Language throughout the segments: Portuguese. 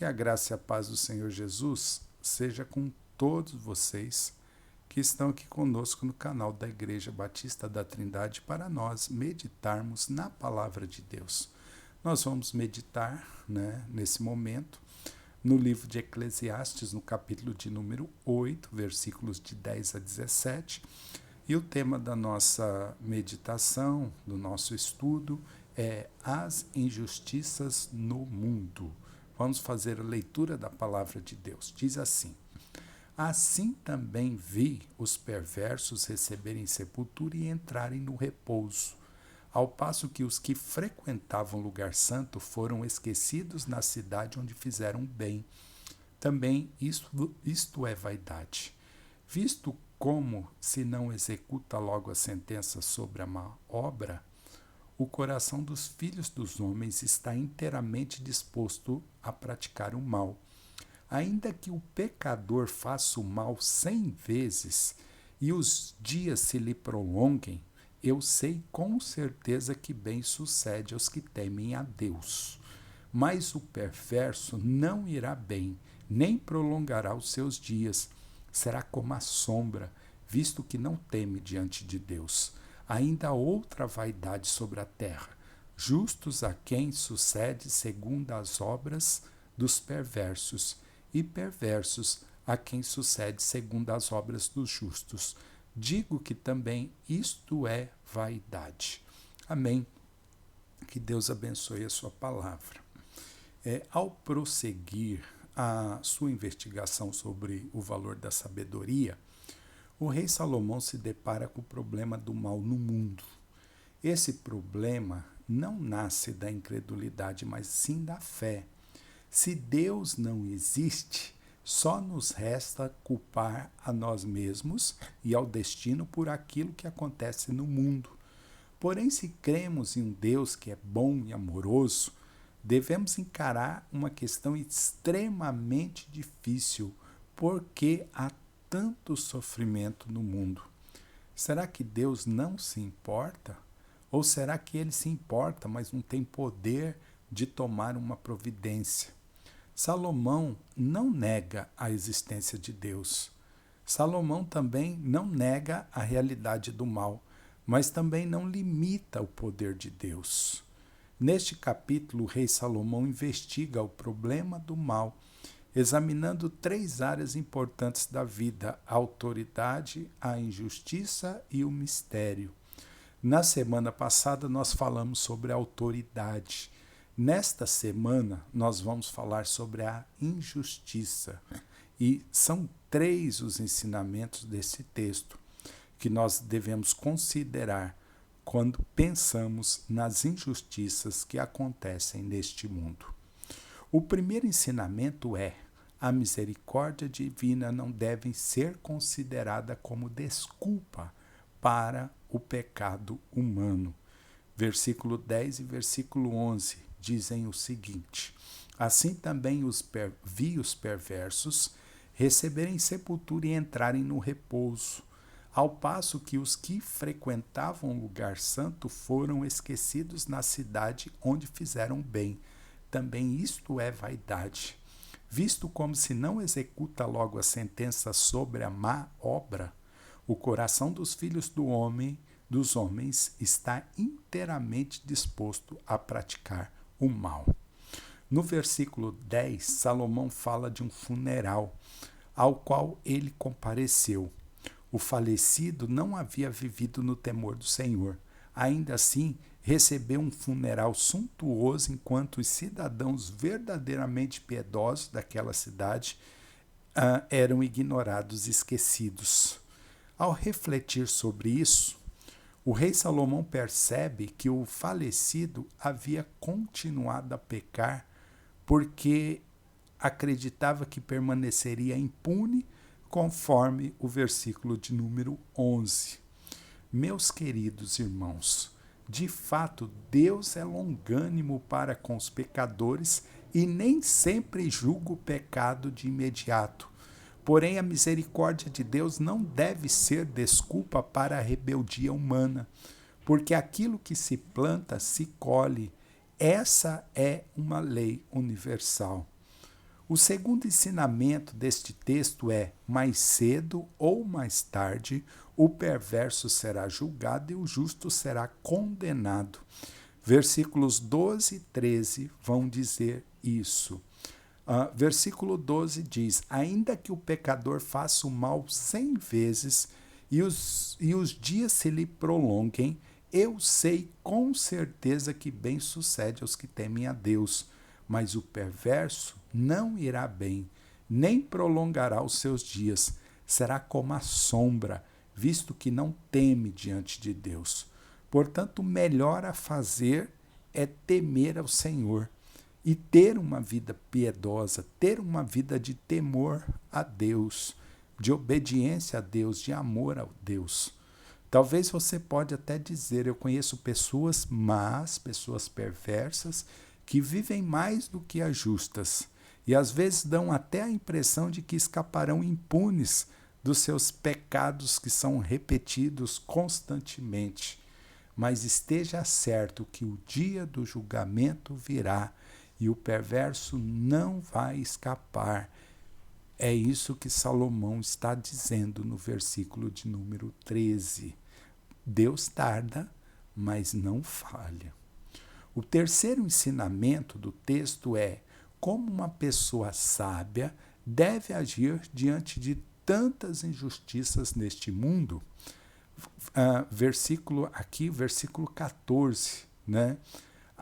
Que a graça e a paz do Senhor Jesus seja com todos vocês que estão aqui conosco no canal da Igreja Batista da Trindade para nós meditarmos na Palavra de Deus. Nós vamos meditar, nesse momento, no livro de Eclesiastes, no capítulo de número 8, versículos de 10 a 17, e o tema da nossa meditação, do nosso estudo, é as injustiças no mundo. Vamos fazer a leitura da palavra de Deus. Diz assim: assim também vi os perversos receberem sepultura e entrarem no repouso, ao passo que os que frequentavam o lugar santo foram esquecidos na cidade onde fizeram bem. Também isto é vaidade. Visto como se não executa logo a sentença sobre a má obra, o coração dos filhos dos homens está inteiramente disposto a praticar o mal. Ainda que o pecador faça o mal 100 vezes e os dias se lhe prolonguem, eu sei com certeza que bem sucede aos que temem a Deus. Mas o perverso não irá bem, nem prolongará os seus dias. Será como a sombra, visto que não teme diante de Deus. Ainda há outra vaidade sobre a terra, justos a quem sucede segundo as obras dos perversos, e perversos a quem sucede segundo as obras dos justos. Digo que também isto é vaidade. Amém. Que Deus abençoe a sua palavra. Ao prosseguir a sua investigação sobre o valor da sabedoria, o rei Salomão se depara com o problema do mal no mundo. Esse problema não nasce da incredulidade, mas sim da fé. Se Deus não existe, só nos resta culpar a nós mesmos e ao destino por aquilo que acontece no mundo. Porém, se cremos em um Deus que é bom e amoroso, devemos encarar uma questão extremamente difícil, porque há tanto sofrimento no mundo. Será que Deus não se importa? Ou será que ele se importa, mas não tem poder de tomar uma providência? Salomão não nega a existência de Deus. Salomão também não nega a realidade do mal, mas também não limita o poder de Deus. Neste capítulo, o rei Salomão investiga o problema do mal, examinando 3 áreas importantes da vida: a autoridade, a injustiça e o mistério. Na semana passada, nós falamos sobre a autoridade. Nesta semana, nós vamos falar sobre a injustiça. E são 3 os ensinamentos desse texto que nós devemos considerar quando pensamos nas injustiças que acontecem neste mundo. O primeiro ensinamento é: a misericórdia divina não deve ser considerada como desculpa para o pecado humano. Versículo 10 e versículo 11 dizem o seguinte: assim também vi os perversos receberem sepultura e entrarem no repouso, ao passo que os que frequentavam o lugar santo foram esquecidos na cidade onde fizeram bem. Também isto é vaidade. Visto como se não executa logo a sentença sobre a má obra, o coração dos filhos dos homens está inteiramente disposto a praticar o mal. No versículo 10, Salomão fala de um funeral ao qual ele compareceu. O falecido não havia vivido no temor do Senhor. Ainda assim, recebeu um funeral suntuoso, enquanto os cidadãos verdadeiramente piedosos daquela cidade eram ignorados e esquecidos. Ao refletir sobre isso, o rei Salomão percebe que o falecido havia continuado a pecar porque acreditava que permaneceria impune, conforme o versículo de número 11. Meus queridos irmãos, de fato, Deus é longânimo para com os pecadores e nem sempre julga o pecado de imediato. Porém, a misericórdia de Deus não deve ser desculpa para a rebeldia humana, porque aquilo que se planta se colhe. Essa é uma lei universal. O segundo ensinamento deste texto é: mais cedo ou mais tarde, o perverso será julgado e o justo será condenado. Versículos 12 e 13 vão dizer isso. Versículo 12 diz: ainda que o pecador faça o mal 100 vezes e os dias se lhe prolonguem, eu sei com certeza que bem sucede aos que temem a Deus. Mas o perverso não irá bem, nem prolongará os seus dias. Será como a sombra, visto que não teme diante de Deus. Portanto, o melhor a fazer é temer ao Senhor e ter uma vida piedosa, ter uma vida de temor a Deus, de obediência a Deus, de amor a Deus. Talvez você pode até dizer: eu conheço pessoas más, pessoas perversas, que vivem mais do que as justas, e às vezes dão até a impressão de que escaparão impunes dos seus pecados que são repetidos constantemente. Mas esteja certo que o dia do julgamento virá e o perverso não vai escapar. É isso que Salomão está dizendo no versículo de número 13. Deus tarda, mas não falha. O terceiro ensinamento do texto é: como uma pessoa sábia deve agir diante de tantas injustiças neste mundo. Versículo 14, né?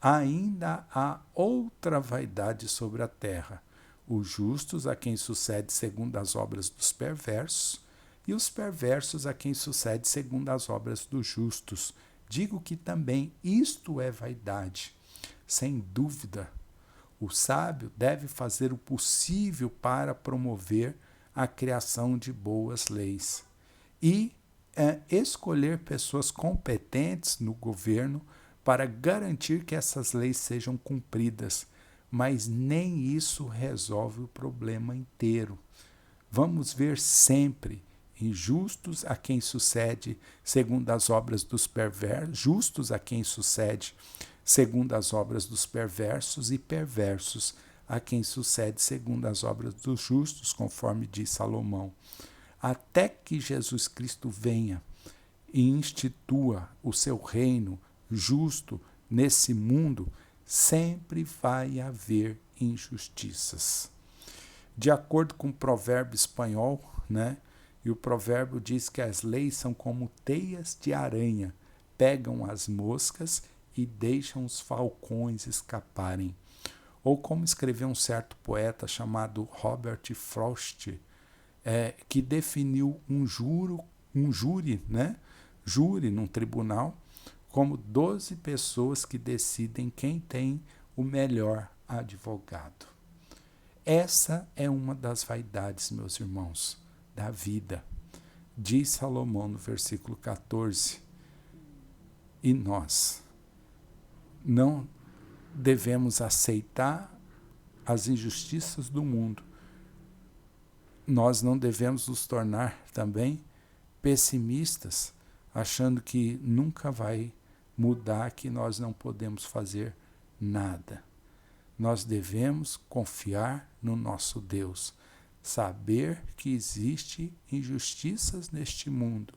Ainda há outra vaidade sobre a terra: os justos a quem sucede segundo as obras dos perversos, e os perversos a quem sucede segundo as obras dos justos. Digo que também isto é vaidade. Sem dúvida, o sábio deve fazer o possível para promover a criação de boas leis e escolher pessoas competentes no governo para garantir que essas leis sejam cumpridas, mas nem isso resolve o problema inteiro. Vamos ver sempre injustos a quem sucede segundo as obras dos perversos, justos a quem sucede segundo as obras dos perversos, e perversos a quem sucede segundo as obras dos justos, conforme diz Salomão. Até que Jesus Cristo venha e institua o seu reino justo nesse mundo, sempre vai haver injustiças. De acordo com o provérbio espanhol, né? E o provérbio diz que as leis são como teias de aranha, pegam as moscas e deixam os falcões escaparem. Ou como escreveu um certo poeta chamado Robert Frost, que definiu um júri, né? Júri num tribunal, como 12 pessoas que decidem quem tem o melhor advogado. Essa é uma das vaidades, meus irmãos, da vida. Diz Salomão no versículo 14, e nós não devemos aceitar as injustiças do mundo. Nós não devemos nos tornar também pessimistas, achando que nunca vai mudar, que nós não podemos fazer nada. Nós devemos confiar no nosso Deus, saber que existe injustiças neste mundo,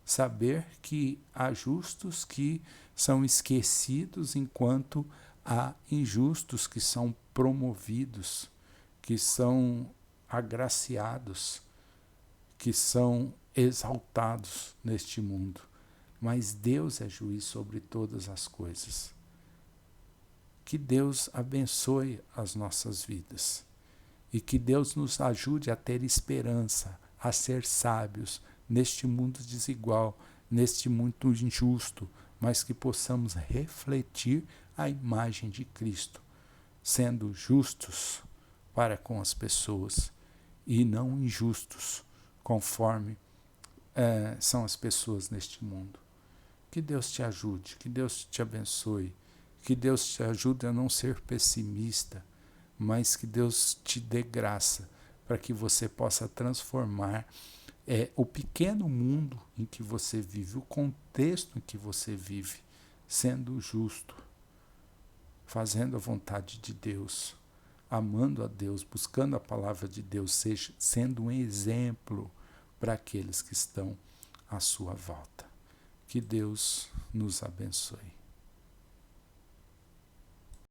saber que há justos que são esquecidos enquanto há injustos que são promovidos, que são agraciados, que são exaltados neste mundo. Mas Deus é juiz sobre todas as coisas. Que Deus abençoe as nossas vidas e que Deus nos ajude a ter esperança, a ser sábios neste mundo desigual, neste mundo injusto, mas que possamos refletir a imagem de Cristo, sendo justos para com as pessoas e não injustos, conforme são as pessoas neste mundo. Que Deus te ajude, que Deus te abençoe, que Deus te ajude a não ser pessimista, mas que Deus te dê graça para que você possa transformar o pequeno mundo em que você vive, o contexto em que você vive, sendo justo, fazendo a vontade de Deus, amando a Deus, buscando a palavra de Deus, seja sendo um exemplo para aqueles que estão à sua volta. Que Deus nos abençoe.